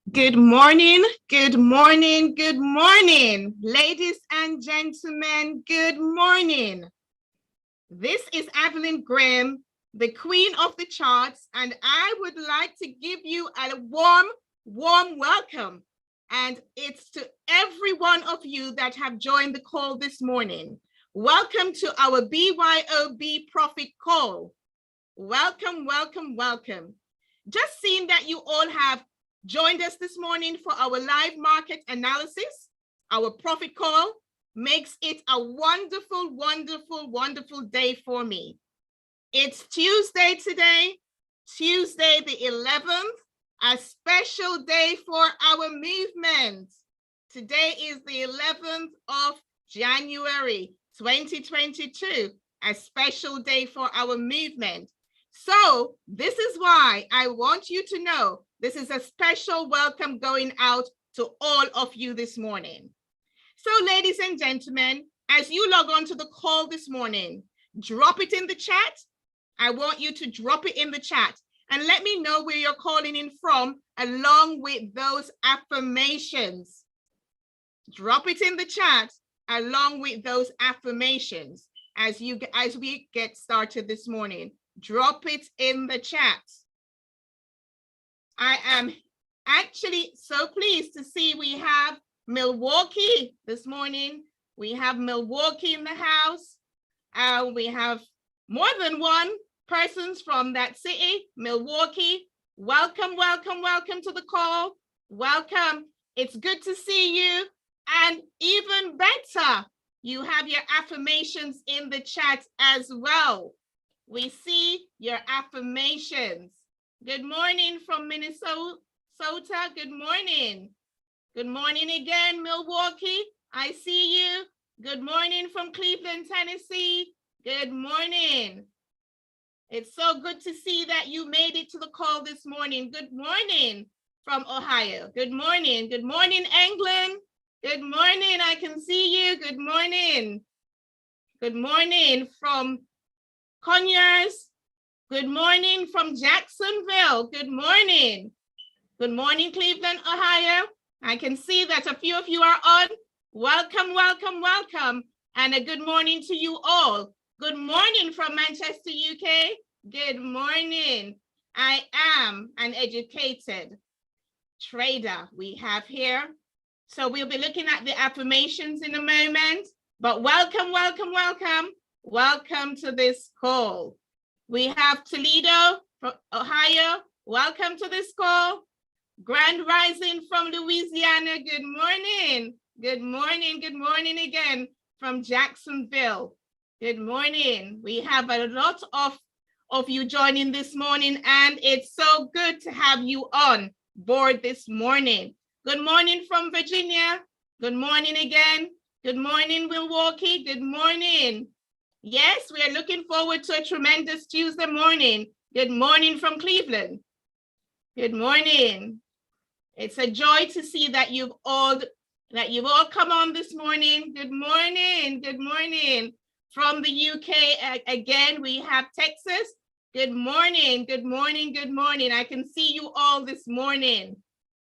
Good morning, good morning, good morning. Ladies and gentlemen, good morning. This is Evelyn Graham, the queen of the charts, and I would like to give you a warm welcome. And it's to every one of you that have joined the call this morning. Welcome to our BYOB Profit Call. Welcome, welcome, welcome. Just seeing that you all have joined us this morning for our live market analysis, our profit call, makes it a wonderful, wonderful, wonderful day for me. It's Tuesday today, Tuesday the 11th, a special day for our movement. Today is the 11th of January, 2022, a special day for our movement. So this is why I want you to know this is a special welcome going out to all of you this morning. So ladies and gentlemen, as you log on to the call this morning, drop it in the chat. I want you to drop it in the chat and let me know where you're calling in from along with those affirmations. Drop it in the chat along with those affirmations as we get started this morning. Drop it in the chat. I am actually so pleased to see we have Milwaukee this morning. We have Milwaukee in the house. We have more than one persons from that city, Milwaukee. Welcome, welcome, welcome to the call. Welcome. It's good to see you. And even better, you have your affirmations in the chat as well. We see your affirmations. Good morning from Minnesota. Good morning. Good morning again, Milwaukee. I see you. Good morning from Cleveland, Tennessee. Good morning. It's so good to see that you made it to the call this morning. Good morning from Ohio. Good morning. Good morning, England. Good morning. I can see you. Good morning. Good morning from Conyers. Good morning from Jacksonville. Good morning. Good morning, Cleveland, Ohio. I can see that a few of you are on. Welcome, welcome, welcome. And a good morning to you all. Good morning from Manchester, UK. Good morning. I am an educated trader we have here. So we'll be looking at the affirmations in a moment, but welcome, welcome, welcome. Welcome to this call. We have Toledo from Ohio. Welcome to this call. Grand Rising from Louisiana. Good morning. Good morning. Good morning again from Jacksonville. Good morning. We have a lot of you joining this morning, and it's so good to have you on board this morning. Good morning from Virginia. Good morning again. Good morning, Milwaukee. Good morning. Yes, we are looking forward to a tremendous Tuesday morning. Good morning from Cleveland. Good morning. It's a joy to see that you've all come on this morning. Good morning. Good morning. From the UK, again, we have Texas. Good morning. Good morning. Good morning. I can see you all this morning.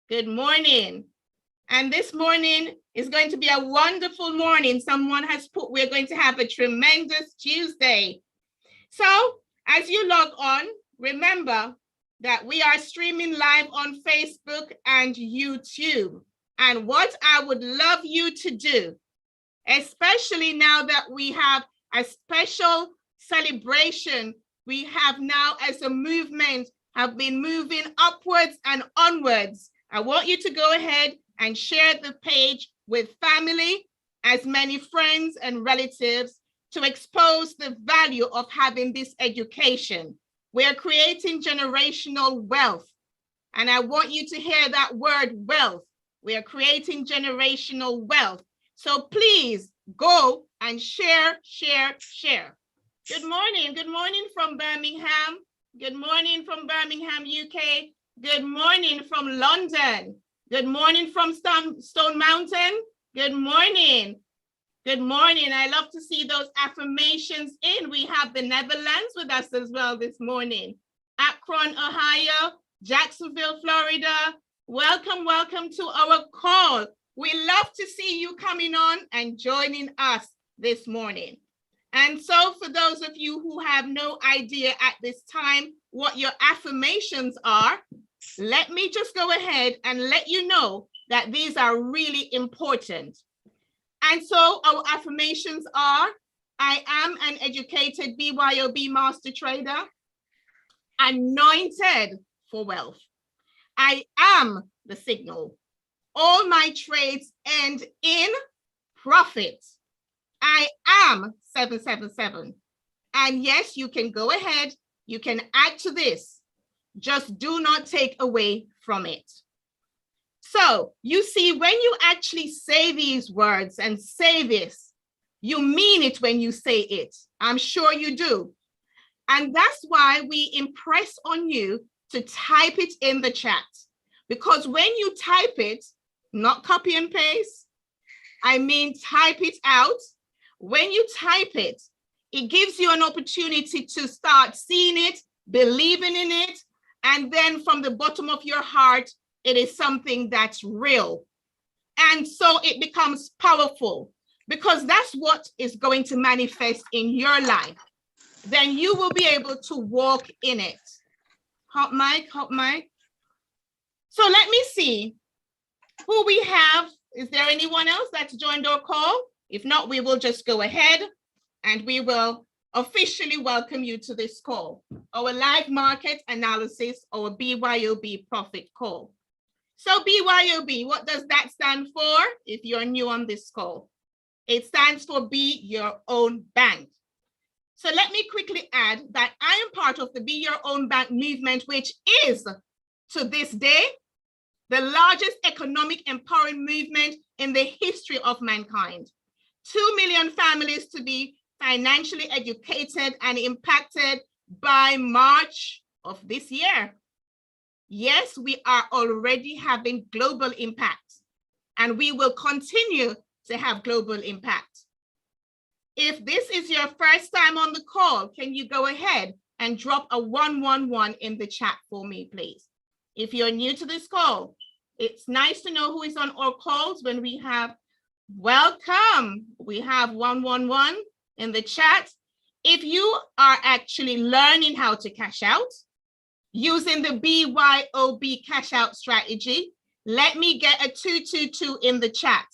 Good morning. And this morning is going to be a wonderful morning. Someone has put, we're going to have a tremendous Tuesday. So as you log on, remember that we are streaming live on Facebook and YouTube. And what I would love you to do, especially now that we have a special celebration, we have now as a movement have been moving upwards and onwards. I want you to go ahead and share the page with family, as many friends and relatives, to expose the value of having this education. We are creating generational wealth. And I want you to hear that word wealth. We are creating generational wealth. So please go and share, share, share. Good morning from Birmingham. Good morning from Birmingham, UK. Good morning from London. Good morning from Stone Mountain. Good morning. Good morning. I love to see those affirmations in. We have the Netherlands with us as well this morning. Akron, Ohio, Jacksonville, Florida. Welcome, welcome to our call. We love to see you coming on and joining us this morning. And so for those of you who have no idea at this time what your affirmations are, let me just go ahead and let you know that these are really important. And so our affirmations are, I am an educated BYOB master trader, anointed for wealth. I am the signal. All my trades end in profit. I am 777. And yes, you can go ahead. You can add to this. Just do not take away from it. So you see, when you actually say these words and say this, you mean it when you say it. I'm sure you do. And that's why we impress on you to type it in the chat. Because when you type it, not copy and paste, I mean type it out. When you type it, it gives you an opportunity to start seeing it, believing in it, and then from the bottom of your heart, it is something that's real. And so it becomes powerful because that's what is going to manifest in your life. Then you will be able to walk in it. Hot mic, hot mic. So let me see who we have. Is there anyone else that's joined our call? If not, we will just go ahead and we will officially welcome you to this call, our live market analysis, our BYOB profit call. So BYOB, what does that stand for if you're new on this call? It stands for Be Your Own Bank. So let me quickly add that I am part of the Be Your Own Bank movement, which is to this day, the largest economic empowering movement in the history of mankind. 2 million families to be financially educated and impacted by March of this year. Yes, we are already having global impact, and we will continue to have global impact. If this is your first time on the call, can you go ahead and drop a 111 in the chat for me, please? If you're new to this call, it's nice to know who is on our calls when we have welcome. We have 111 in the chat. If you are actually learning how to cash out using the BYOB cash out strategy, let me get a 222 in the chat.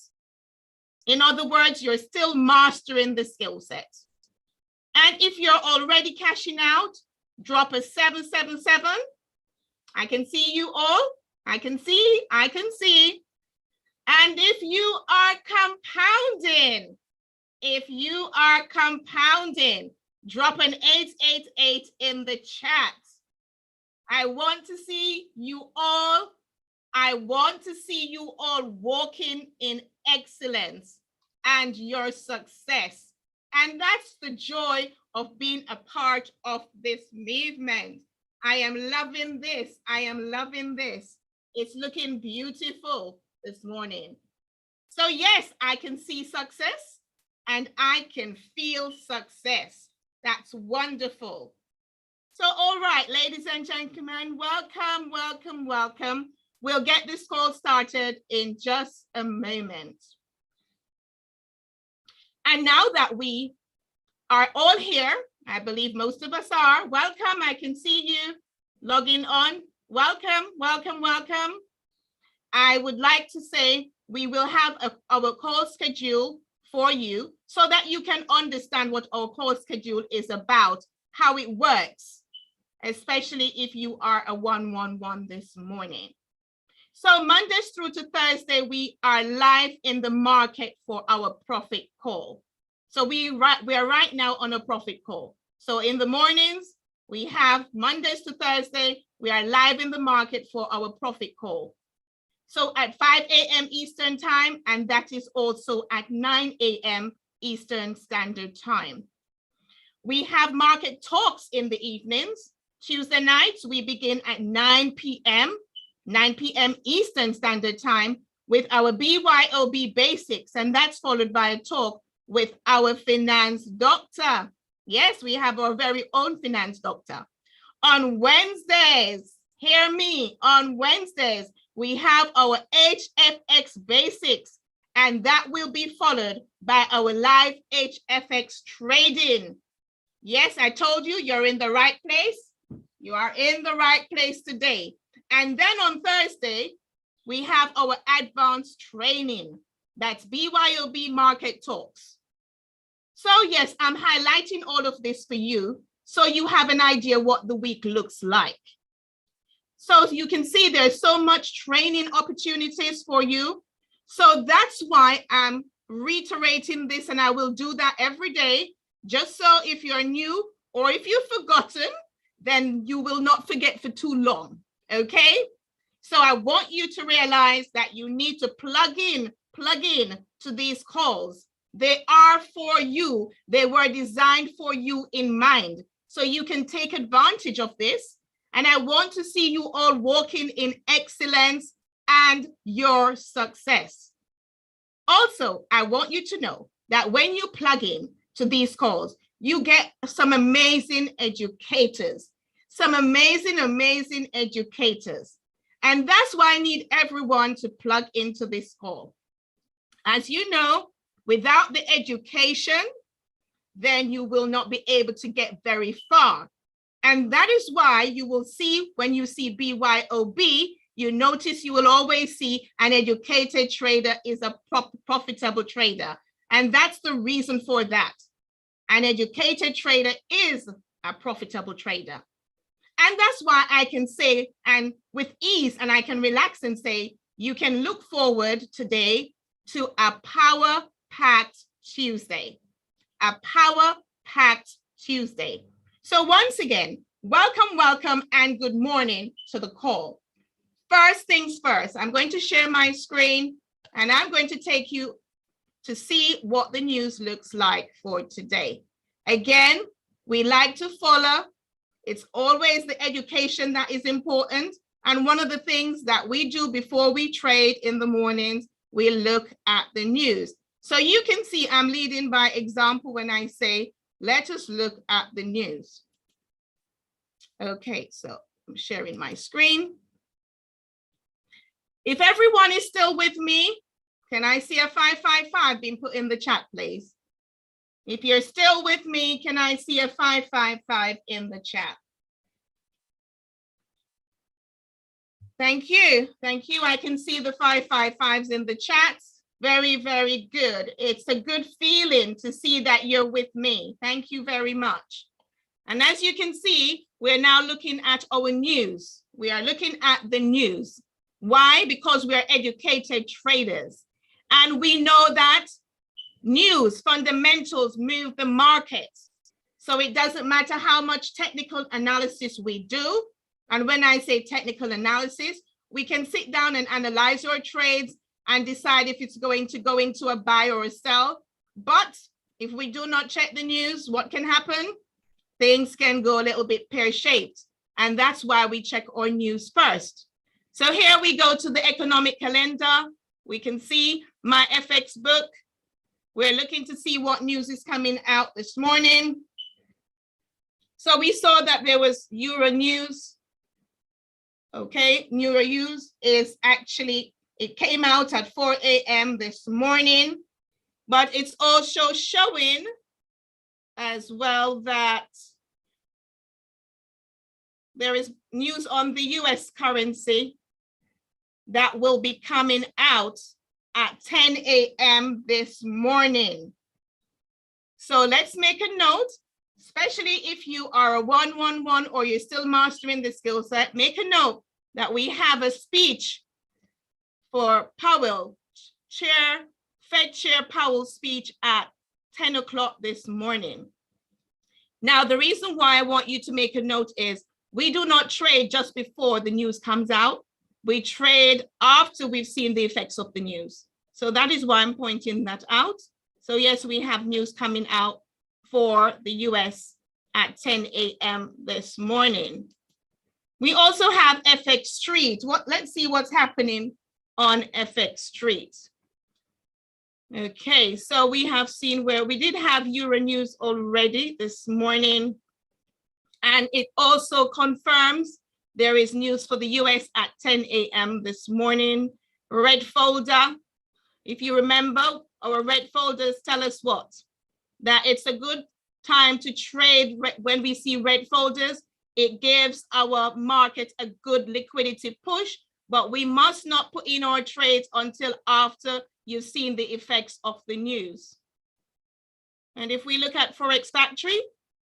In other words, you're still mastering the skill set. And if you're already cashing out, drop a 777. I can see you all. I can see. And if you are compounding, drop an 888 in the chat. I want to see you all. I want to see you all walking in excellence and your success. And that's the joy of being a part of this movement. I am loving this. I am loving this. It's looking beautiful this morning. So yes, I can see success and I can feel success. That's wonderful. So all right, ladies and gentlemen, welcome, welcome, welcome. We'll get this call started in just a moment. And now that we are all here, I believe most of us are, welcome, I can see you logging on. Welcome, welcome, welcome. I would like to say we will have our call schedule for you so that you can understand what our call schedule is about, how it works, especially if you are a 111 this morning. So Mondays through to Thursday, we are live in the market for our profit call. So we are right now on a profit call. So in the mornings, we have Mondays to Thursday, we are live in the market for our profit call. So at 5 a.m. Eastern time, and that is also at 9 a.m. Eastern Standard Time. We have market talks in the evenings. Tuesday nights, we begin at 9 p.m. Eastern Standard Time with our BYOB basics, and that's followed by a talk with our finance doctor. Yes, we have our very own finance doctor. On Wednesdays, hear me, on Wednesdays, we have our HFX basics, and that will be followed by our live HFX trading. Yes, I told you, you're in the right place. You are in the right place today. And then on Thursday, we have our advanced training. That's BYOB Market Talks. So yes, I'm highlighting all of this for you so you have an idea what the week looks like. So you can see there's so much training opportunities for you. So that's why I'm reiterating this, and I will do that every day, just so if you're new or if you've forgotten, then you will not forget for too long, okay? So I want you to realize that you need to plug in to these calls. They are for you. They were designed for you in mind. So you can take advantage of this. And I want to see you all walking in excellence and your success. Also, I want you to know that when you plug in to these calls, you get some amazing educators, some amazing educators. And that's why I need everyone to plug into this call. As you know, without the education, then you will not be able to get very far. And that is why you will see, when you see BYOB, you notice you will always see an educated trader is a profitable trader. And that's the reason for that. An educated trader is a profitable trader. And that's why I can say, and with ease, and I can relax and say, you can look forward today to a power-packed Tuesday. A power-packed Tuesday. So once again, welcome, and good morning to the call. First things first, I'm going to share my screen, and I'm going to take you to see what the news looks like for today. Again, we like to follow. It's always the education that is important. And one of the things that we do before we trade in the mornings, we look at the news. So you can see I'm leading by example when I say, let us look at the news. Okay, so I'm sharing my screen. If everyone is still with me, can I see a 555 being put in the chat, please? If you're still with me, can I see a 555 in the chat? Thank you. Thank you. I can see the 555s in the chats. Very, very good. It's a good feeling to see that you're with me. Thank you very much. And as you can see, we're now looking at our news. We are looking at the news. Why? Because we are educated traders. And we know that news fundamentals move the markets. So it doesn't matter how much technical analysis we do. And when I say technical analysis, we can sit down and analyze our trades and decide if it's going to go into a buy or a sell. But if we do not check the news, what can happen? Things can go a little bit pear-shaped. And that's why we check our news first. So here we go to the economic calendar. We can see my FX book. We're looking to see what news is coming out this morning. So we saw that there was Euro news. Okay, Euro news is actually, it came out at 4 a.m. this morning, but it's also showing as well that there is news on the US currency. that will be coming out at 10 a.m. this morning. So let's make a note, especially if you are a 111 or you're still mastering the skill set, make a note that we have a speech for Powell, Fed Chair Powell's speech at 10 o'clock this morning. Now, the reason why I want you to make a note is we do not trade just before the news comes out. We trade after we've seen the effects of the news. So that is why I'm pointing that out. So yes, we have news coming out for the US at 10 a.m. this morning. We also have FX Street. Let's see what's happening on FX Street. Okay, so we have seen where we did have Euro news already this morning. And it also confirms there is news for the US at 10 a.m. this morning. Red folder. If you remember, our red folders tell us what? That it's a good time to trade when we see red folders. It gives our market a good liquidity push, but we must not put in our trades until after you've seen the effects of the news. And if we look at Forex Factory,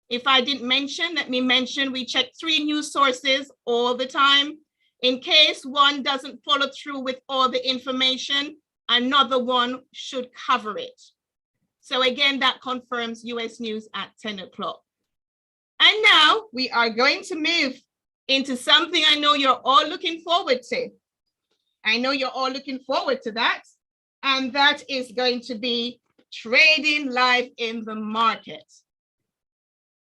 if I didn't mention, let me mention, we check 3 news sources all the time. In case one doesn't follow through with all the information, another one should cover it. So again, that confirms US news at 10 o'clock. And now we are going to move into something I know you're all looking forward to. I know you're all looking forward to that. And that is going to be trading live in the market.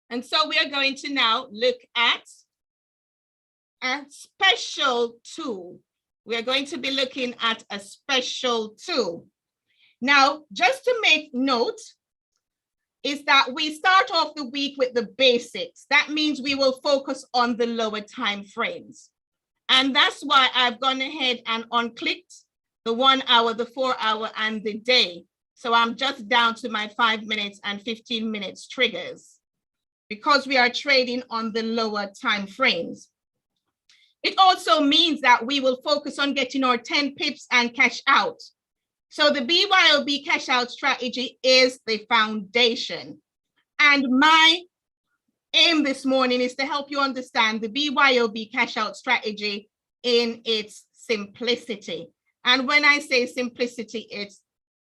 And so we are going to now look at a special tool. We are going to be looking at a special tool. Now, just to make note, is that we start off the week with the basics. That means we will focus on the lower time frames. And that's why I've gone ahead and unclicked the 1 hour, the 4 hour, and the day. So I'm just down to my 5 minutes and 15 minutes triggers because we are trading on the lower time frames. It also means that we will focus on getting our 10 pips and cash out. So the BYOB cash out strategy is the foundation. And my aim this morning is to help you understand the BYOB cash out strategy in its simplicity. And when I say simplicity, it's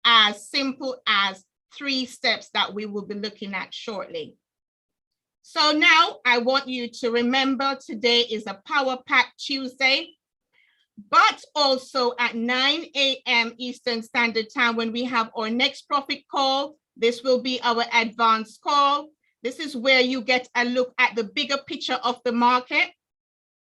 as simple as 3 steps that we will be looking at shortly. So now I want you to remember today is a Power Pack Tuesday, but also at 9 a.m. Eastern Standard Time when we have our next profit call. This will be our advanced call. This is where you get a look at the bigger picture of the market.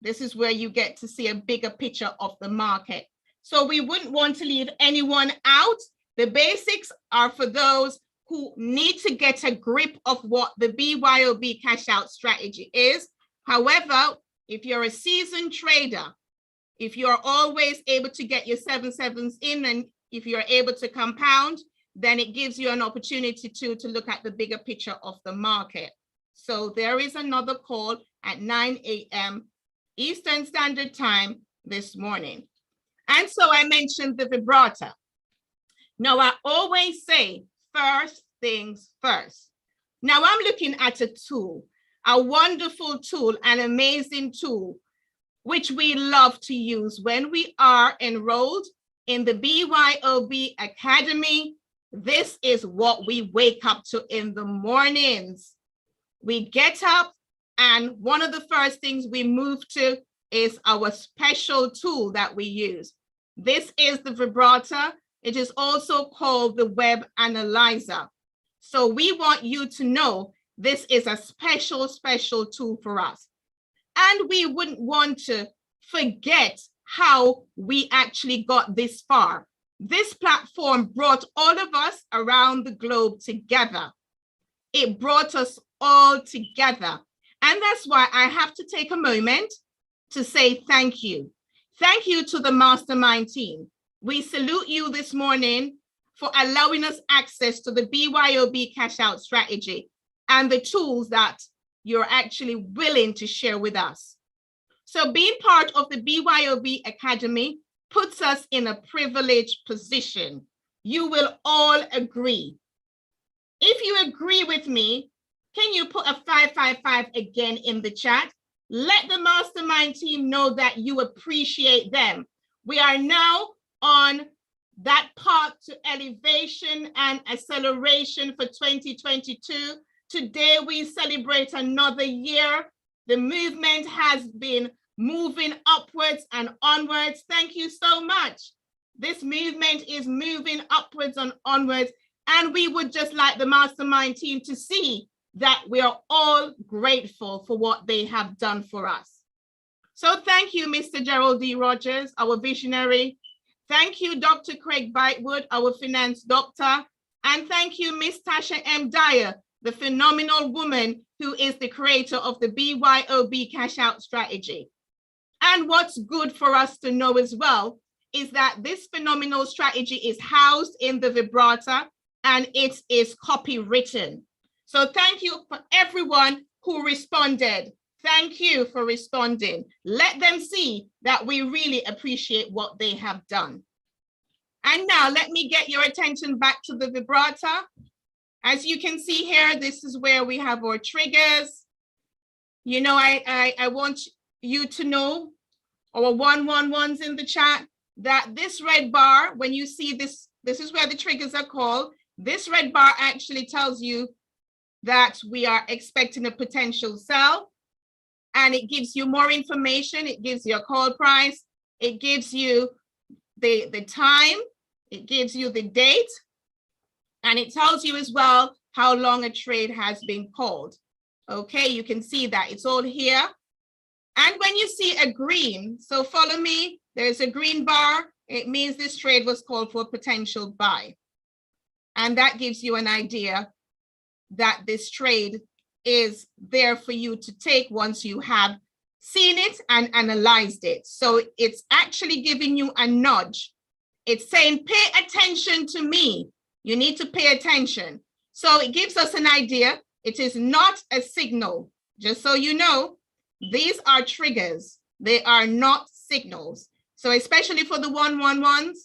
This is where you get to see a bigger picture of the market. So we wouldn't want to leave anyone out. The basics are for those who need to get a grip of what the BYOB cash out strategy is. However, if you're a seasoned trader, if you're always able to get your 7/7s in, and if you're able to compound, then it gives you an opportunity to look at the bigger picture of the market. So there is another call at 9 a.m. Eastern Standard Time this morning. And so I mentioned the vibrator. Now, I always say first things first. Now I'm looking at a tool, a wonderful tool, an amazing tool, which we love to use when we are enrolled in the BYOB Academy. This is what we wake up to in the mornings. We get up and one of the first things we move to is our special tool that we use. This is the vibrator. It is also called the web analyzer. So we want you to know this is a special tool for us. And we wouldn't want to forget how we actually got this far. This platform brought all of us around the globe together. It brought us all together. And that's why I have to take a moment to say thank you. Thank you to the mastermind team. We salute you this morning for allowing us access to the BYOB cash out strategy and the tools that you're actually willing to share with us. So being part of the BYOB Academy puts us in a privileged position. You will all agree. If you agree with me, can you put a 555 again in the chat? Let the mastermind team know that you appreciate them. We are now on that path to elevation and acceleration for 2022. Today we celebrate another year. The movement has been moving upwards and onwards. Thank you so much. This movement is moving upwards and onwards, and we would just like the mastermind team to see that we are all grateful for what they have done for us. So thank you, Mr. Gerald D. Rogers, our visionary. Thank you, Dr. Craig Bytewood, our finance doctor. And thank you, Ms. Tasha M. Dyer, the phenomenal woman who is the creator of the BYOB cash out strategy. And what's good for us to know as well is that this phenomenal strategy is housed in the vibrata and it is copywritten. So thank you for everyone who responded. Thank you for responding. Let them see that we really appreciate what they have done. And now let me get your attention back to the vibrata. As you can see here, this is where we have our triggers. You know, I want you to know, our 111s in the chat, that this red bar, when you see this, this is where the triggers are called. This red bar actually tells you that we are expecting a potential sell, and it gives you more information. It gives you a call price. It gives you the time. It gives you the date, and it tells you as well how long a trade has been called. Okay, you can see that it's all here. And when you see a green, so follow me, there's a green bar. It means this trade was called for a potential buy. And that gives you an idea that this trade is there for you to take once you have seen it and analyzed it. So it's actually giving you a nudge. It's saying, pay attention to me. You need to pay attention. So it gives us an idea. It is not a signal. Just so you know, these are triggers. They are not signals. So especially for the 111s,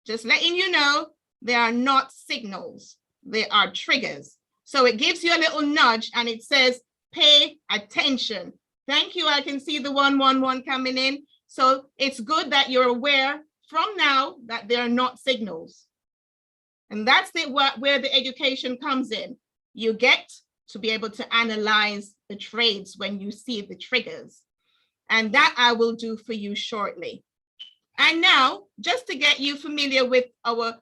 just letting you know, they are not signals. They are triggers. So it gives you a little nudge and it says, pay attention. Thank you. I can see the 111 coming in. So it's good that you're aware from now that they are not signals. And that's where the education comes in. You get to be able to analyze the trades when you see the triggers. And that I will do for you shortly. And now, just to get you familiar with our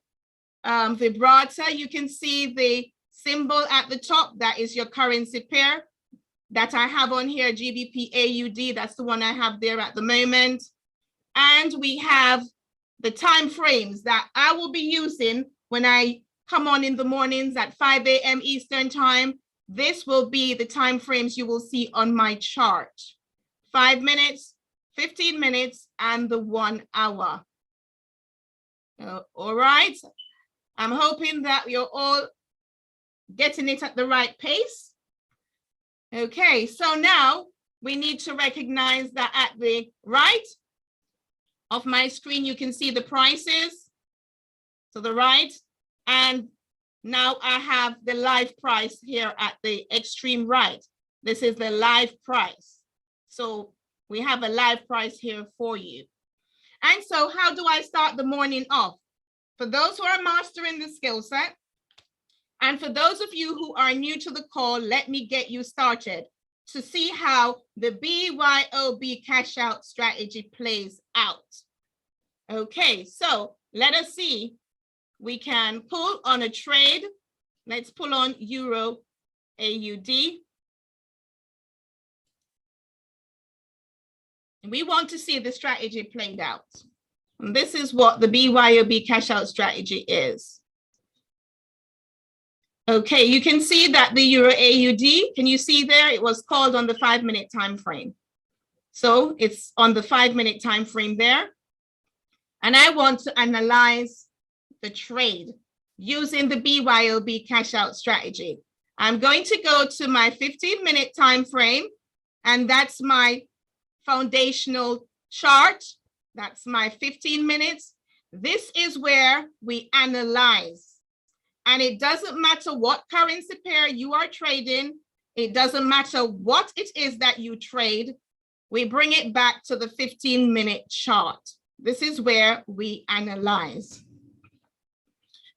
vibrata, you can see the symbol at the top. That is your currency pair that I have on here, GBP AUD. That's the one I have there at the moment. And we have the time frames that I will be using when I come on in the mornings at 5 a.m. Eastern time. This will be the time frames you will see on my chart. 5 minutes, 15 minutes, and the 1 hour. All right. I'm hoping that you're all getting it at the right pace. Okay, so now we need to recognize that at the right of my screen, you can see the prices to the right. And now I have the live price here at the extreme right. This is the live price. So we have a live price here for you. And so how do I start the morning off? For those who are mastering the skill set, and for those of you who are new to the call, let me get you started to see how the BYOB cash out strategy plays out. Okay, so let us see. We can pull on a trade. Let's pull on Euro AUD. We want to see the strategy played out. And this is what the BYOB cash out strategy is. Okay, you can see that the Euro AUD, can you see there? It was called on the 5-minute time frame. So it's on the 5-minute time frame there. And I want to analyze the trade using the BYOB cash out strategy. I'm going to go to my 15-minute time frame, and that's my foundational chart That's my 15 minutes. This is where we analyze. And it doesn't matter what currency pair you are trading. It doesn't matter what it is that you trade. We bring it back to the 15-minute chart. This is where we analyze.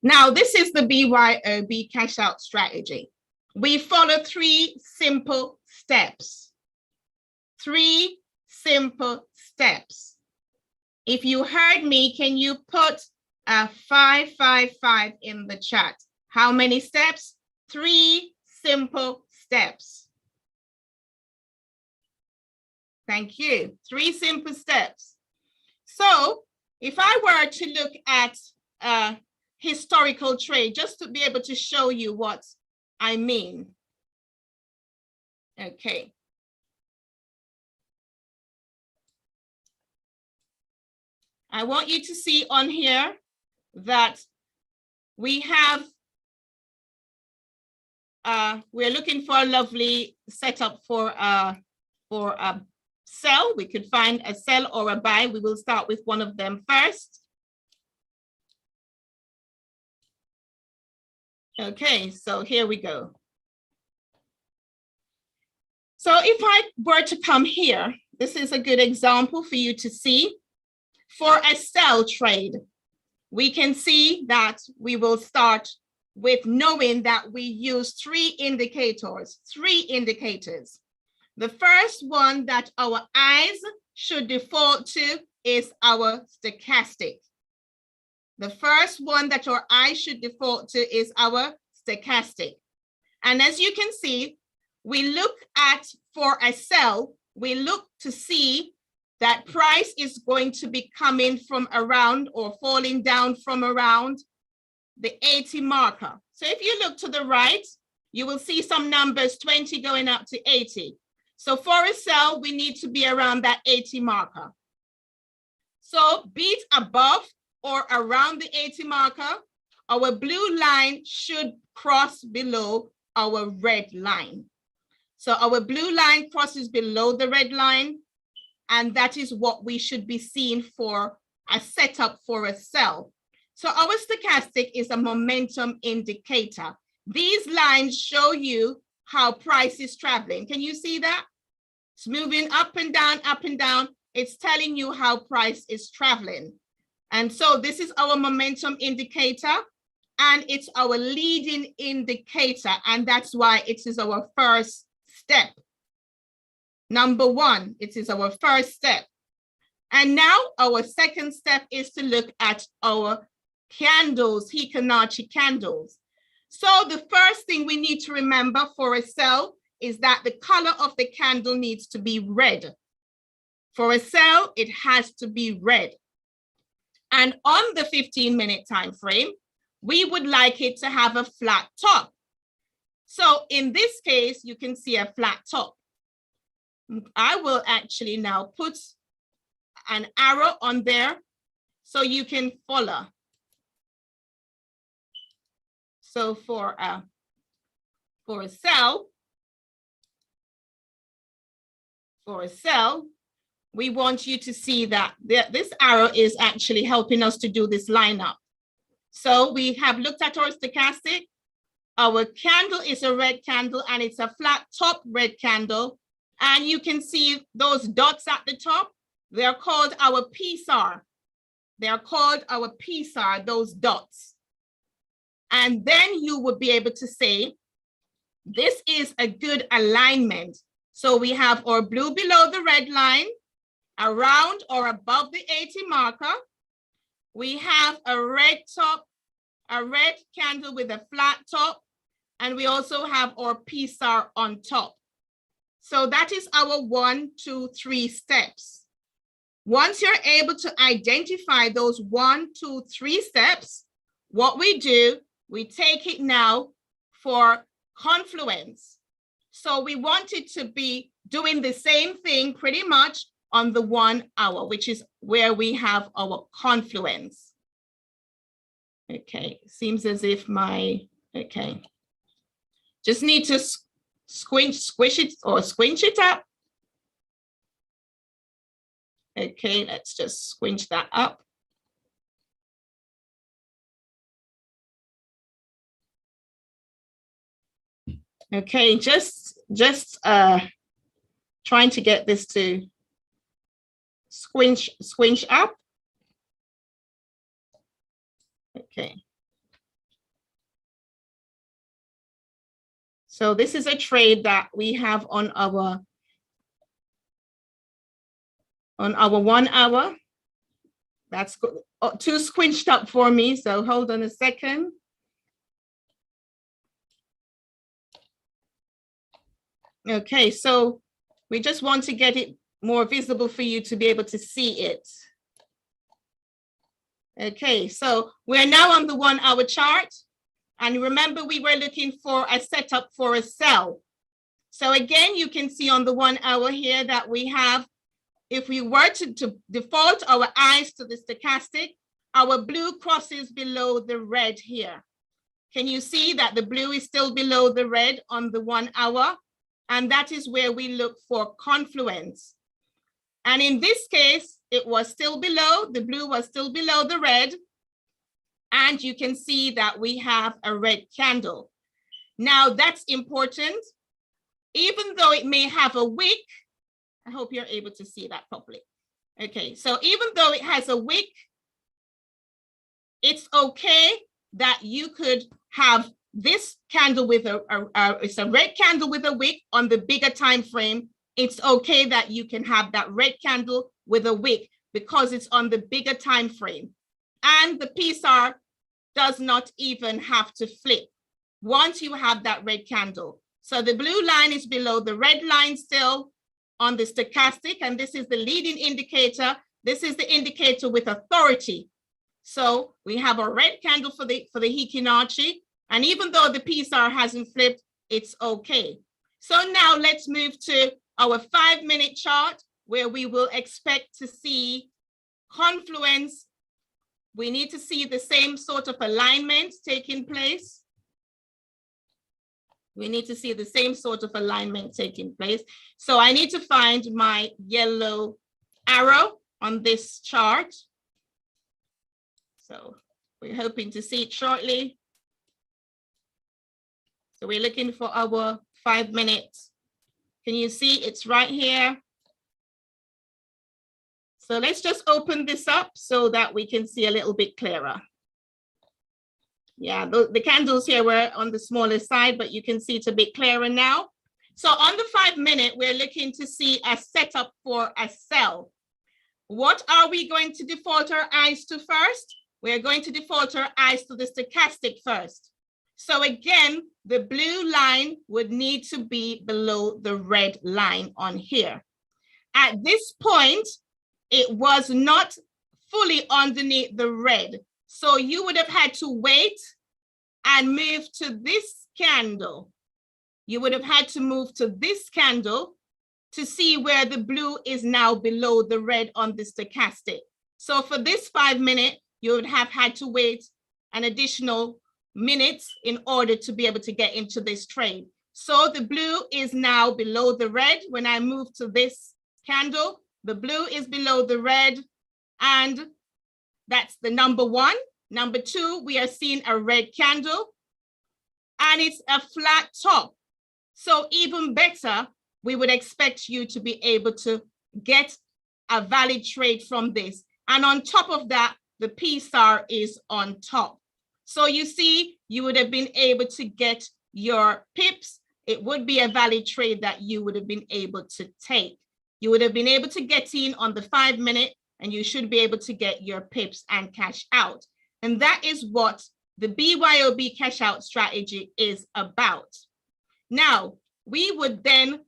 Now, this is the BYOB cash out strategy. We follow 3 simple steps. 3 simple steps. If you heard me, can you put a 555 in the chat? How many steps? 3 simple steps. Thank you. 3 simple steps. So if I were to look at a historical trade, just to be able to show you what I mean. Okay. I want you to see on here that we have, we're looking for a lovely setup for a sell. We could find a sell or a buy. We will start with one of them first. Okay, so here we go. So if I were to come here, this is a good example for you to see. For a sell trade, we can see that we will start with knowing that we use 3 indicators, 3 indicators. The first one that our eyes should default to is our stochastic. The first one that our eyes should default to is our stochastic. And as you can see, we look at, for a sell, we look to see that price is going to be coming from around or falling down from around the 80 marker. So if you look to the right, you will see some numbers, 20 going up to 80. So for a sell, we need to be around that 80 marker. So be it above or around the 80 marker, our blue line should cross below our red line. So our blue line crosses below the red line, and that is what we should be seeing for a setup for a sell. So our stochastic is a momentum indicator. These lines show you how price is traveling. Can you see that? It's moving up and down, up and down. It's telling you how price is traveling. And so this is our momentum indicator, and it's our leading indicator. And that's why it is our first step. Number 1, it is our first step. And now our second step is to look at our candles, Hikanachi candles. So the first thing we need to remember for a sell is that the color of the candle needs to be red. For a sell, it has to be red. And on the 15-minute time frame, we would like it to have a flat top. So in this case, you can see a flat top. I will actually now put an arrow on there so you can follow. So for a sell, we want you to see that this arrow is actually helping us to do this lineup. So we have looked at our stochastic. Our candle is a red candle, and it's a flat top red candle. And you can see those dots at the top. They're called our PSAR. They're called our PSAR, those dots. And then you would be able to say, this is a good alignment. So we have our blue below the red line, around or above the 80 marker. We have a red top, a red candle with a flat top, and we also have our PSAR on top. So that is our 1, 2, 3 steps. Once you're able to identify those 1, 2, 3 steps, what we do, we take it now for confluence. So we want it to be doing the same thing pretty much on the 1 hour, which is where we have our confluence. Okay, seems as if okay. Just need to squish it or squinch it up. Okay, let's just squinch that up. Okay, just trying to get this to squinch up. Okay. So this is a trade that we have on our 1 hour. That's too squinched up for me. So hold on a second. Okay, so we just want to get it more visible for you to be able to see it. Okay, so we're now on the 1 hour chart. And remember, we were looking for a setup for a sell. So again, you can see on the 1 hour here that we have, if we were to default our eyes to the stochastic, our blue crosses below the red here. Can you see that the blue is still below the red on the 1 hour? And that is where we look for confluence. And in this case, it was still below, the blue was still below the red. And you can see that we have a red candle. Now that's important. Even though it may have a wick, I hope you're able to see that properly. Okay, so even though it has a wick, it's okay that you could have this candle with it's a red candle with a wick on the bigger time frame. It's okay that you can have that red candle with a wick because it's on the bigger time frame. And the PSAR does not even have to flip once you have that red candle. So the blue line is below the red line still on the stochastic, and this is the leading indicator. This is the indicator with authority. So we have a red candle for the Hikinachi, and even though the PSAR hasn't flipped, it's okay. So now let's move to our 5-minute chart where we will expect to see confluence. We need to see the same sort of alignment taking place. We need to see the same sort of alignment taking place. So I need to find my yellow arrow on this chart. So we're hoping to see it shortly. So we're looking for our 5 minutes. Can you see it's right here? So let's just open this up so that we can see a little bit clearer. Yeah, the candles here were on the smaller side, but you can see it's a bit clearer now. So on the 5 minute, we're looking to see a setup for a sell. What are we going to default our eyes to first? We're going to default our eyes to the stochastic first. So again, the blue line would need to be below the red line on here. At this point, it was not fully underneath the red. So you would have had to wait and move to this candle. You would have had to move to this candle to see where the blue is now below the red on the stochastic. So for this 5 minute, you would have had to wait an additional minutes in order to be able to get into this trade. So the blue is now below the red. When I move to this candle, the blue is below the red, and that's the number 1. Number 2, we are seeing a red candle, and it's a flat top. So even better, we would expect you to be able to get a valid trade from this. And on top of that, the PSAR is on top. So you see, you would have been able to get your pips. It would be a valid trade that you would have been able to take. You would have been able to get in on the 5 minute, and you should be able to get your pips and cash out. And that is what the BYOB cash out strategy is about. Now, we would then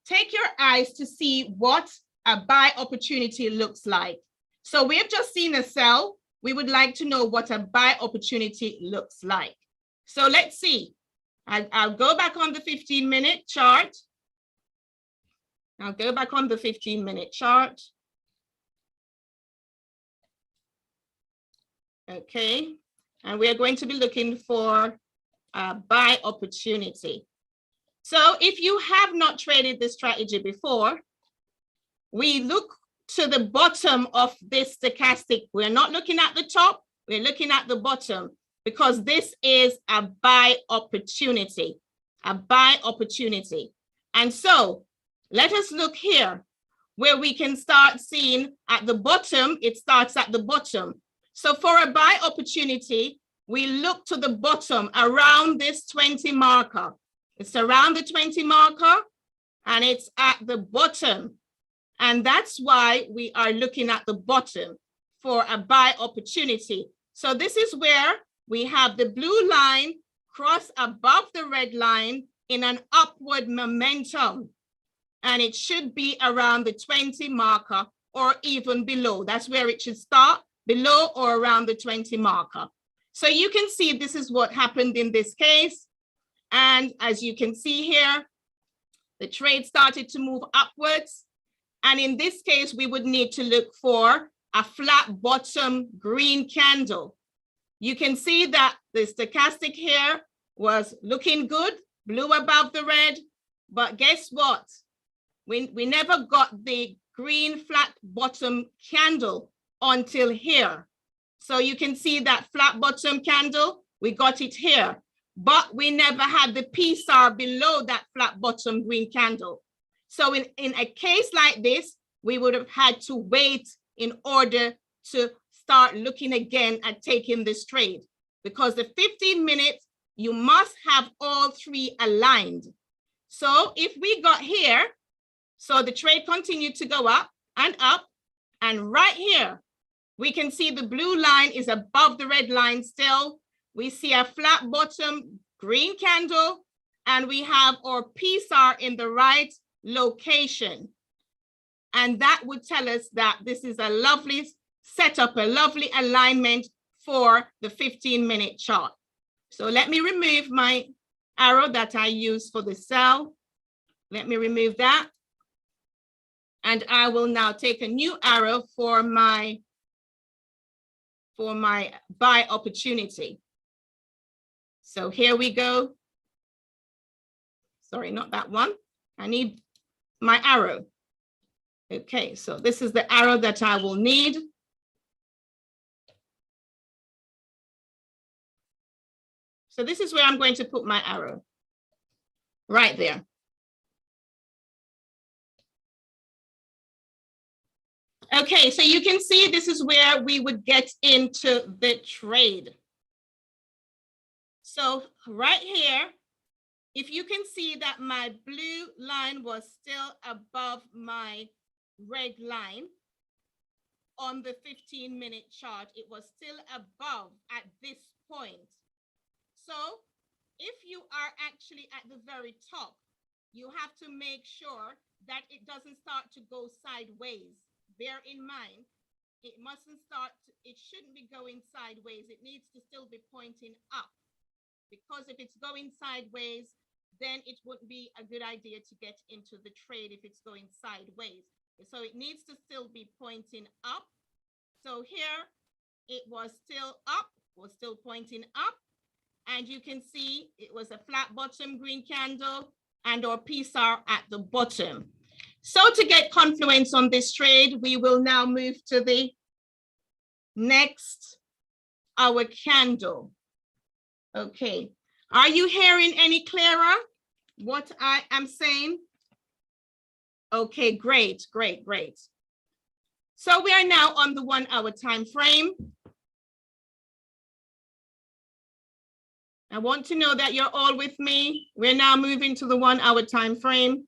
take your eyes to see what a buy opportunity looks like. So we have just seen a sell. We would like to know what a buy opportunity looks like. So let's see. I'll go back on the 15-minute chart. I'll go back on the 15-minute chart. Okay, and we are going to be looking for a buy opportunity. So if you have not traded this strategy before, we look to the bottom of this stochastic. We're not looking at the top, we're looking at the bottom, because this is a buy opportunity, a buy opportunity. And so let us look here where we can start seeing at the bottom, it starts at the bottom. So for a buy opportunity, we look to the bottom around this 20 marker. It's around the 20 marker and it's at the bottom. And that's why we are looking at the bottom for a buy opportunity. So this is where we have the blue line cross above the red line in an upward momentum. And it should be around the 20 marker or even below. That's where it should start, below or around the 20 marker. So you can see this is what happened in this case. And as you can see here, the trade started to move upwards. And in this case, we would need to look for a flat bottom green candle. You can see that the stochastic here was looking good, blue above the red, but guess what? We never got the green flat bottom candle until here. So you can see that flat bottom candle, we got it here, but we never had the PSAR below that flat bottom green candle. So in a case like this, we would have had to wait in order to start looking again at taking this trade, because the 15 minutes, you must have all three aligned. So if we got here, so the trade continued to go up, and right here, we can see the blue line is above the red line still. We see a flat bottom green candle, and we have our PSAR in the right location. And that would tell us that this is a lovely setup, a lovely alignment for the 15-minute chart. So let me remove my arrow that I use for the sell. Let me remove that. And I will now take a new arrow for my buy opportunity. So here we go. Sorry, not that one. I need my arrow. Okay, so this is the arrow that I will need. So this is where I'm going to put my arrow, right there. Okay, so you can see this is where we would get into the trade. So right here, if you can see that my blue line was still above my red line on the 15-minute chart, it was still above at this point. So if you are actually at the very top, you have to make sure that it doesn't start to go sideways. Bear in mind, it mustn't start, it shouldn't be going sideways. It needs to still be pointing up, because if it's going sideways, then it wouldn't be a good idea to get into the trade if it's going sideways. So it needs to still be pointing up. So here it was still up, was still pointing up. And you can see it was a flat bottom green candle and our PSAR at the bottom. So to get confluence on this trade, we will now move to the next hour candle. Okay, are you hearing any clearer what I am saying? Okay, great, great, great. So we are now on the 1 hour time frame. I want to know that you're all with me. We're now moving to the 1 hour time frame.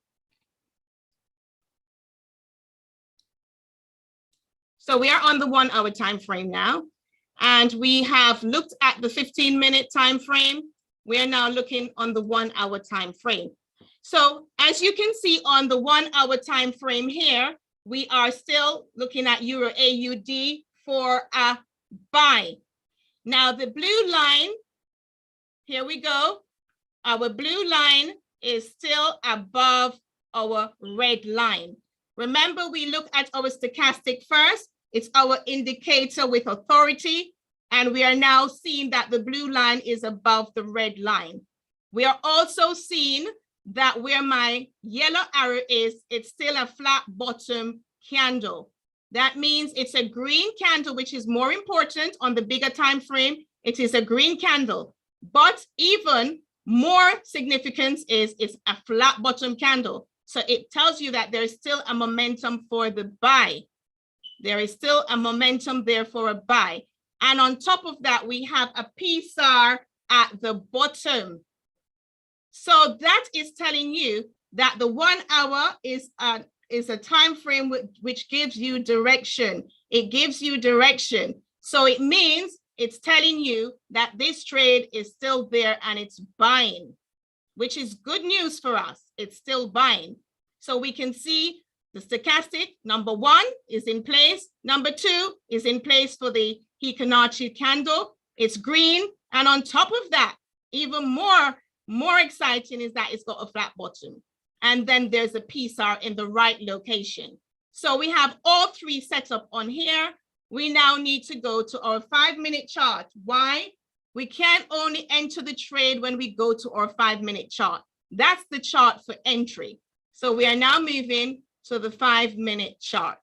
So we are on the 1 hour time frame now, and we have looked at the 15-minute time frame. We are now looking on the 1 hour time frame. So as you can see on the 1 hour time frame here, we are still looking at Euro AUD for a buy. Now the blue line, here we go. Our blue line is still above our red line. Remember, we look at our stochastic first. It's our indicator with authority. And we are now seeing that the blue line is above the red line. We are also seeing that where my yellow arrow is, it's still a flat bottom candle. That means it's a green candle, which is more important on the bigger time frame. It is a green candle, but even more significance is it's a flat bottom candle. So it tells you that there's still a momentum for the buy. There is still a momentum there for a buy. And on top of that, we have a PSAR at the bottom. So that is telling you that the 1 hour is a time frame which gives you direction. It gives you direction. So it means it's telling you that this trade is still there and it's buying, which is good news for us. It's still buying. So we can see the stochastic, number 1 is in place. Number 2 is in place for the Fibonacci candle. It's green. And on top of that, even more exciting is that it's got a flat bottom. And then there's a PSAR in the right location. So we have all 3 set up on here. We now need to go to our 5-minute chart. Why? We can't only enter the trade when we go to our 5-minute chart. That's the chart for entry. So we are now moving to the 5-minute chart.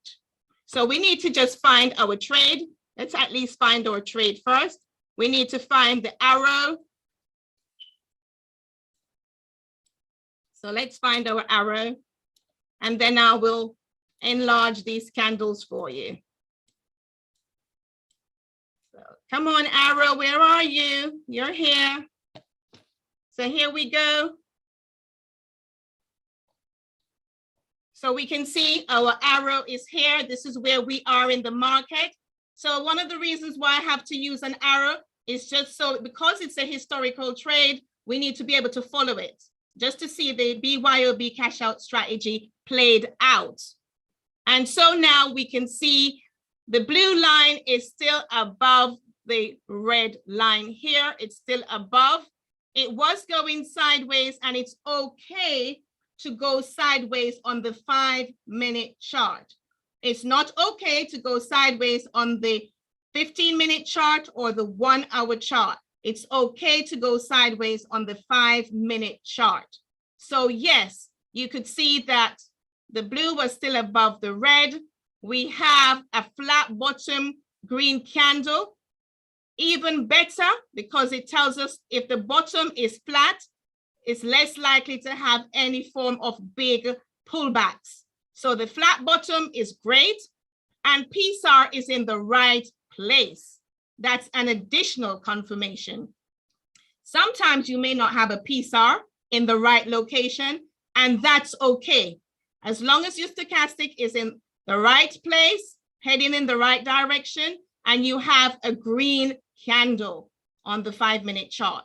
So we need to just find our trade. Let's at least find our trade first. We need to find the arrow. So let's find our arrow, and then I will enlarge these candles for you. So come on, arrow, where are you? You're here. So here we go. So we can see our arrow is here. This is where we are in the market. So one of the reasons why I have to use an arrow is just so, because it's a historical trade, we need to be able to follow it, just to see the BYOB cash out strategy played out. And so now we can see the blue line is still above the red line here. It's still above. It was going sideways, and it's okay to go sideways on the 5-minute chart. It's not okay to go sideways on the 15-minute chart or the 1-hour chart. It's okay to go sideways on the 5-minute chart. So yes, you could see that the blue was still above the red. We have a flat bottom green candle. Even better, because it tells us if the bottom is flat, it's less likely to have any form of big pullbacks. So the flat bottom is great, and PSAR is in the right place. That's an additional confirmation. Sometimes you may not have a PSAR in the right location, and that's okay. As long as your stochastic is in the right place, heading in the right direction, and you have a green candle on the 5-minute chart.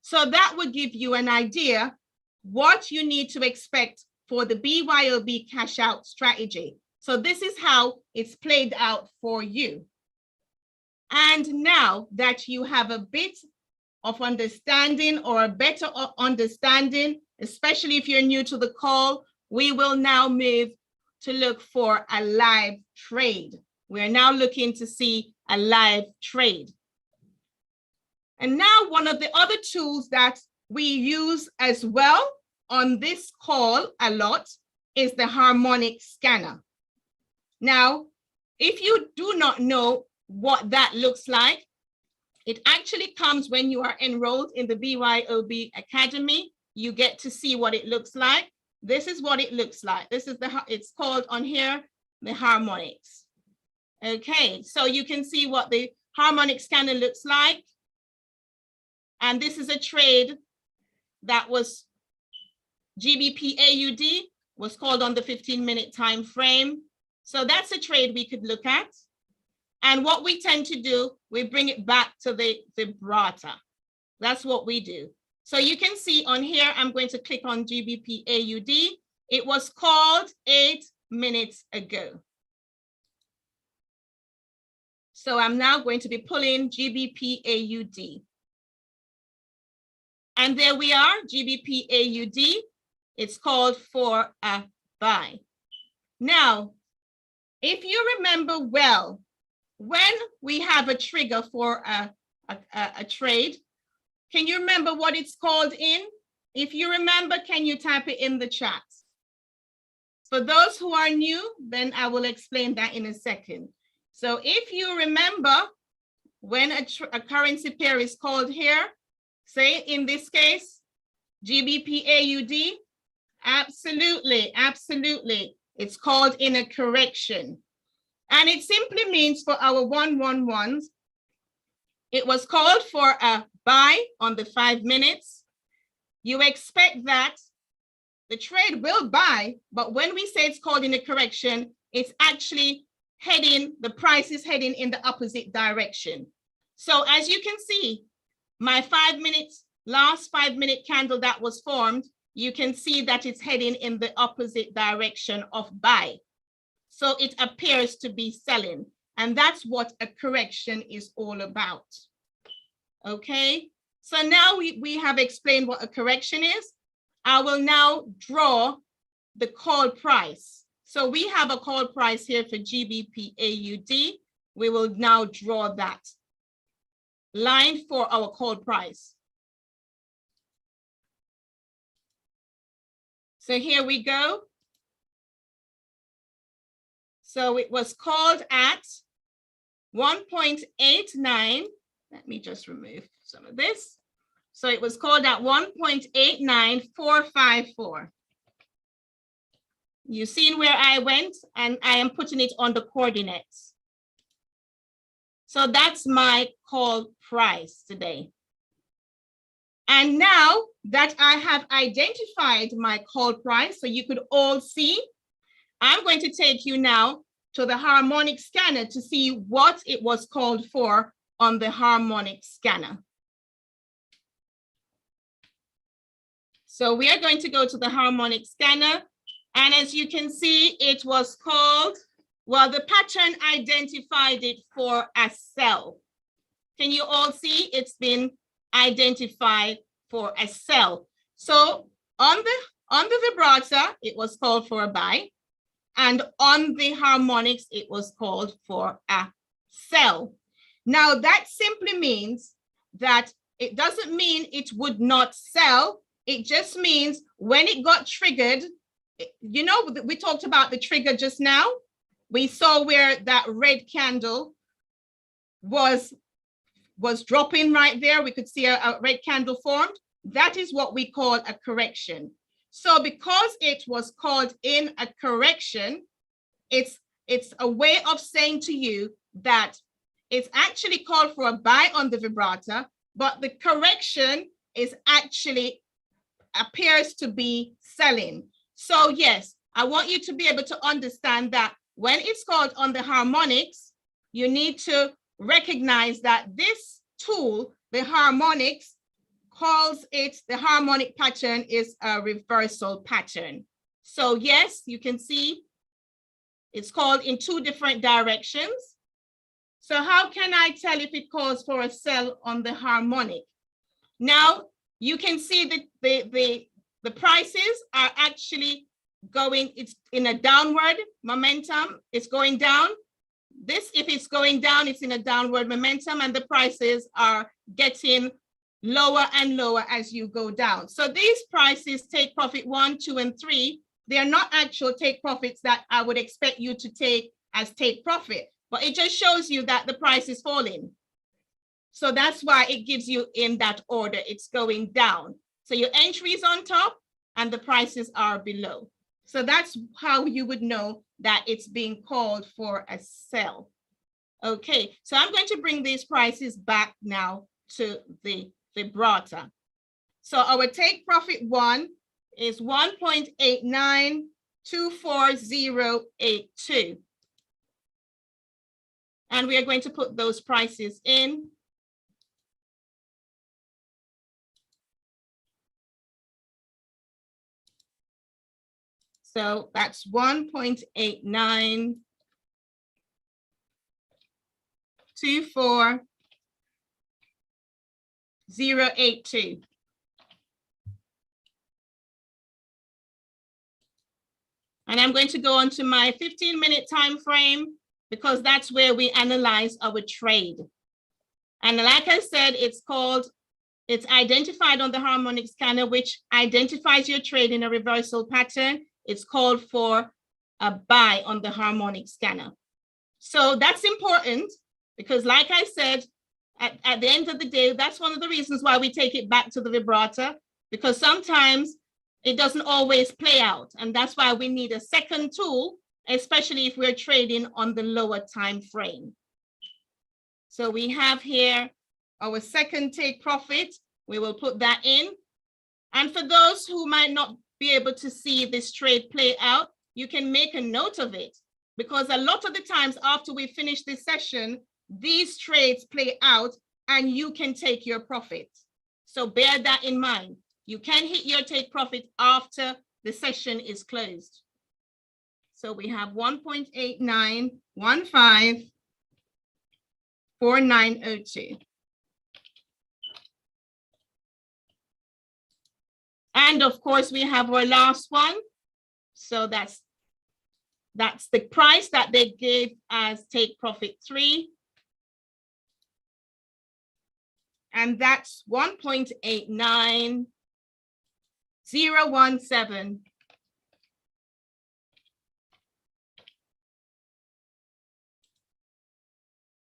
So that would give you an idea what you need to expect for the BYOB cash out strategy. So this is how it's played out for you. And now that you have a bit of understanding, or a better understanding, especially if you're new to the call, we will now move to look for a live trade. We're now looking to see a live trade. And now one of the other tools that we use as well on this call a lot is the harmonic scanner. Now, if you do not know what that looks like, it actually comes when you are enrolled in the BYOB Academy. You get to see what it looks like. This is what it looks like. This is it's called on here, the harmonics. Okay, so you can see what the harmonic scanner looks like. And this is a trade that was GBP AUD, was called on the 15-minute time frame. So that's a trade we could look at. And what we tend to do, we bring it back to the vibrata. That's what we do. So you can see on here, I'm going to click on GBP AUD. It was called 8 minutes ago. So I'm now going to be pulling GBP AUD. And there we are, GBP AUD. It's called for a buy. Now, if you remember well, when we have a trigger for a trade, can you remember what it's called in? If you remember, can you type it in the chat? For those who are new, then I will explain that in a second. So if you remember, when a currency pair is called here, say in this case, GBP/AUD, absolutely, absolutely. It's called in a correction. And it simply means for our 111s, it was called for a buy on the 5 minutes. You expect that the trade will buy, but when we say it's called in a correction, it's actually heading, the price is heading in the opposite direction. So as you can see, my 5 minutes, last 5 minute candle that was formed, you can see that it's heading in the opposite direction of buy. So it appears to be selling. And that's what a correction is all about. Okay, so now we have explained what a correction is. I will now draw the call price. So we have a call price here for GBP/AUD. We will now draw that line for our call price. So here we go. So it was called at 1.89. Let me just remove some of this. So it was called at 1.89454. You've seen where I went, and I am putting it on the coordinates. So that's my call price today. And now that I have identified my call price, so you could all see, I'm going to take you now to the harmonic scanner to see what it was called for on the harmonic scanner. So we are going to go to the harmonic scanner. And as you can see, it was called, well, the pattern identified it for a sell. Can you all see? It's been identified for a sell. So on the vibrator, it was called for a buy. And on the harmonics, it was called for a sell. Now that simply means that it doesn't mean it would not sell. It just means when it got triggered, you know, we talked about the trigger just now. We saw where that red candle was dropping right there. We could see a red candle formed. That is what we call a correction. So because it was called in a correction, it's a way of saying to you that it's actually called for a buy on the vibrator, but the correction is actually appears to be selling. So yes, I want you to be able to understand that when it's called on the harmonics, you need to recognize that this tool, the harmonics, calls it, the harmonic pattern is a reversal pattern. So yes, you can see it's called in two different directions. So how can I tell if it calls for a sell on the harmonic? Now you can see that the prices are actually going, it's in a downward momentum, it's going down. This, if it's going down, it's in a downward momentum, and the prices are getting lower and lower as you go down. So these prices, take profit 1, 2, and 3, they are not actual take profits that I would expect you to take as take profit, but it just shows you that the price is falling. So that's why it gives you in that order, it's going down. So your entry is on top and the prices are below. So that's how you would know that it's being called for a sell. Okay, so I'm going to bring these prices back now to the vibrator. So our take profit 1 is 1.8924082. And we are going to put those prices in. So that's 1.8924082. And I'm going to go on to my 15-minute time frame because that's where we analyze our trade. And like I said, it's identified on the harmonic scanner, which identifies your trade in a reversal pattern. It's called for a buy on the harmonic scanner. So that's important because, like I said, at the end of the day, that's one of the reasons why we take it back to the vibrator, because sometimes it doesn't always play out. And that's why we need a second tool, especially if we're trading on the lower time frame. So we have here our second take profit. We will put that in. And for those who might not be able to see this trade play out, you can make a note of it, because a lot of the times after we finish this session, these trades play out and you can take your profit. So bear that in mind. You can hit your take profit after the session is closed. So we have 1.89154902. And of course, we have our last one. So that's the price that they gave as take profit 3. And that's 1.89017.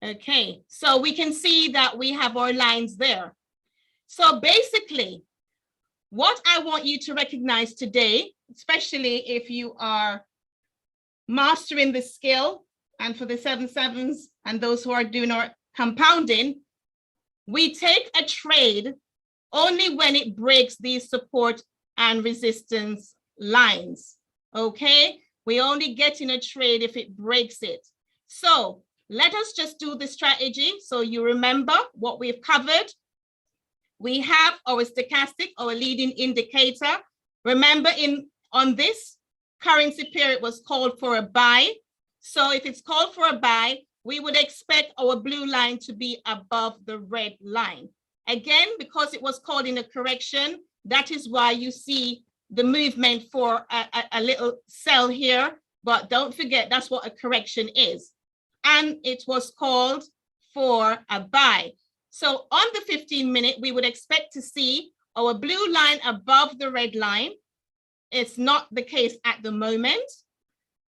Okay, so we can see that we have our lines there. So basically, what I want you to recognize today, especially if you are mastering the skill, and for the 7/7s and those who are doing our compounding, we take a trade only when it breaks these support and resistance lines, okay? We only get in a trade if it breaks it. So let us just do the strategy so you remember what we've covered. We have our stochastic, our leading indicator. Remember, on this currency pair, it was called for a buy. So if it's called for a buy, we would expect our blue line to be above the red line. Again, because it was called in a correction, that is why you see the movement for a little sell here. But don't forget, that's what a correction is. And it was called for a buy. So on the 15-minute, we would expect to see our blue line above the red line. It's not the case at the moment.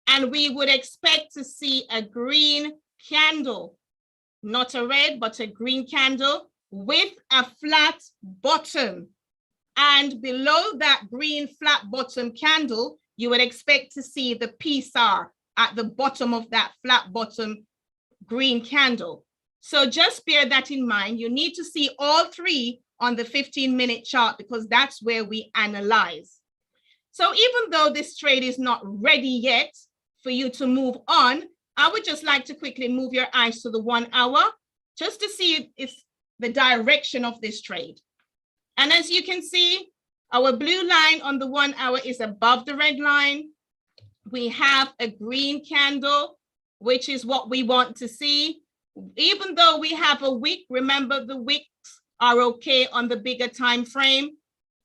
And we would expect to see a green candle, not a red, but a green candle with a flat bottom. And below that green flat bottom candle, you would expect to see the PSAR at the bottom of that flat bottom green candle. So just bear that in mind. You need to see all three on the 15-minute chart because that's where we analyze. So even though this trade is not ready yet for you to move on, I would just like to quickly move your eyes to the 1 hour just to see if the direction of this trade. And as you can see, our blue line on the 1 hour is above the red line. We have a green candle, which is what we want to see. Even though we have a wick, remember the wicks are okay on the bigger time frame.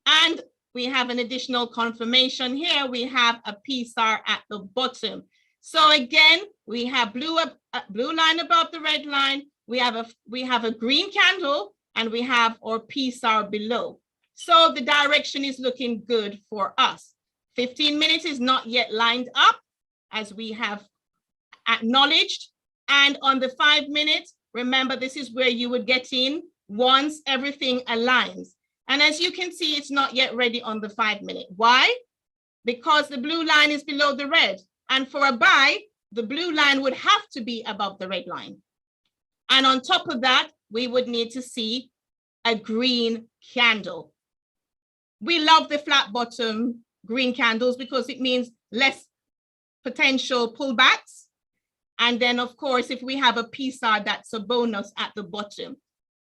And we have an additional confirmation here. We have a PSAR at the bottom. So again, we have blue line above the red line. We have a green candle and we have our PSAR below. So the direction is looking good for us. 15 minutes is not yet lined up as we have acknowledged. And on the 5 minutes, remember, this is where you would get in once everything aligns. And as you can see, it's not yet ready on the 5 minute. Why? Because the blue line is below the red. And for a buy, the blue line would have to be above the red line. And on top of that, we would need to see a green candle. We love the flat bottom green candles because it means less potential pullbacks. And then, of course, if we have a PSAR, that's a bonus at the bottom.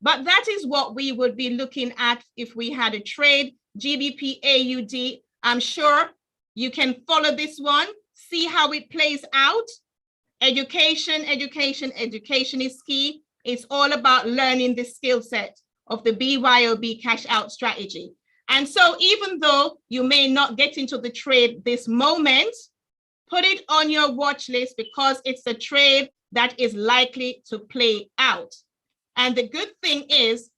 But that is what we would be looking at if we had a trade, GBP AUD. I'm sure you can follow this one, see how it plays out. Education, education, education is key. It's all about learning the skill set of the BYOB cash out strategy. And so even though you may not get into the trade this moment, put it on your watch list because it's a trade that is likely to play out. And the good thing is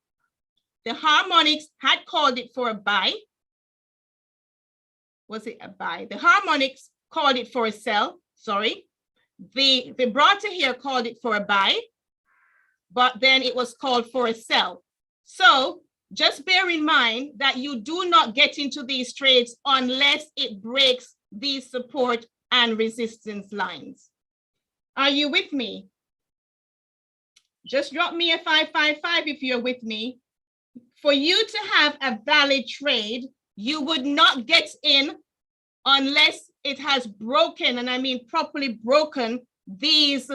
the harmonics had called it for a buy. Was it a buy? The harmonics called it for a sell, sorry. The vibrator here called it for a buy, but then it was called for a sell. So just bear in mind that you do not get into these trades unless it breaks these support and resistance lines. Are you with me? Just drop me a 555 if you're with me. For you to have a valid trade, you would not get in unless it has broken, and I mean properly broken, these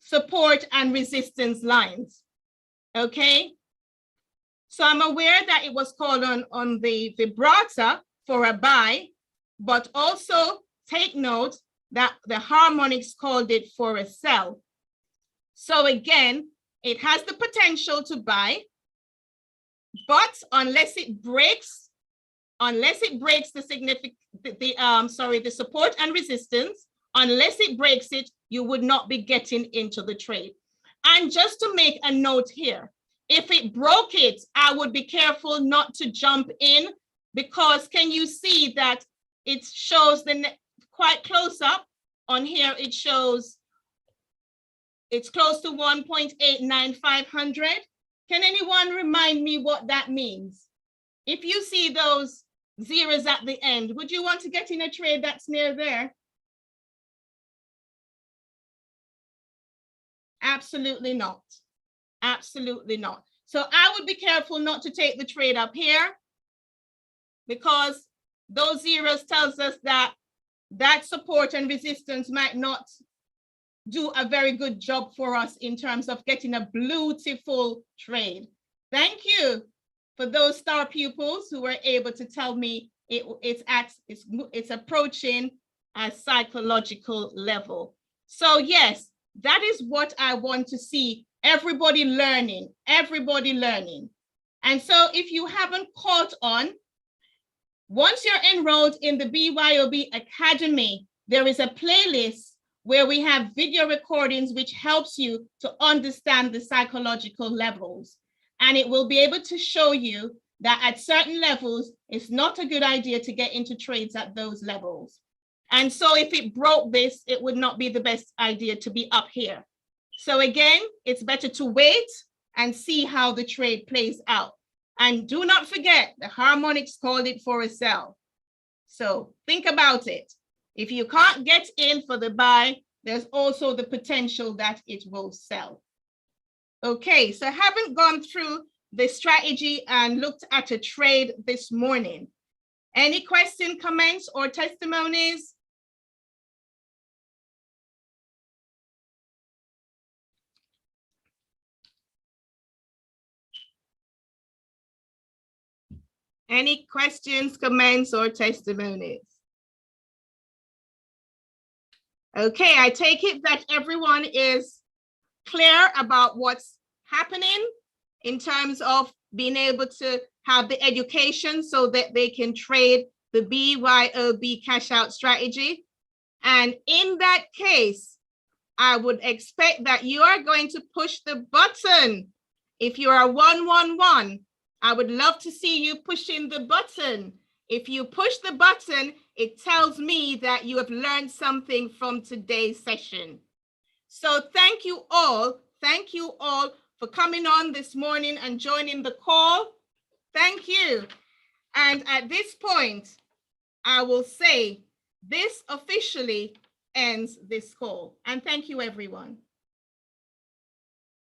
support and resistance lines. Okay? So I'm aware that it was called on the vibrator for a buy, but also take note that the harmonics called it for a sell. So again, it has the potential to buy, but unless it breaks the support and resistance, unless it breaks it, you would not be getting into the trade. And just to make a note here, if it broke it, I would be careful not to jump in, because can you see that it shows quite close up on here? It shows it's close to 1.89500. Can anyone remind me what that means? If you see those zeros at the end, would you want to get in a trade that's near there? Absolutely not. Absolutely not. So I would be careful not to take the trade up here, because those zeros tells us that that support and resistance might not do a very good job for us in terms of getting a beautiful trade. Thank you for those star pupils who were able to tell me it's approaching a psychological level. So yes, that is what I want to see. Everybody learning, everybody learning. And so if you haven't caught on, once you're enrolled in the BYOB Academy, there is a playlist where we have video recordings which helps you to understand the psychological levels. And it will be able to show you that at certain levels, it's not a good idea to get into trades at those levels. And so if it broke this, it would not be the best idea to be up here. So again, it's better to wait and see how the trade plays out. And do not forget, the harmonics called it for a sell. So think about it. If you can't get in for the buy, there's also the potential that it will sell. Okay, so I haven't gone through the strategy and looked at a trade this morning. Any questions, comments, or testimonies? Any questions, comments, or testimonies? Okay, I take it that everyone is clear about what's happening in terms of being able to have the education so that they can trade the BYOB cash out strategy. And in that case, I would expect that you are going to push the button. If you are 111, I would love to see you pushing the button. If you push the button, it tells me that you have learned something from today's session. So thank you all for coming on this morning and joining the call. Thank you. And at this point, I will say this officially ends this call. And thank you, everyone.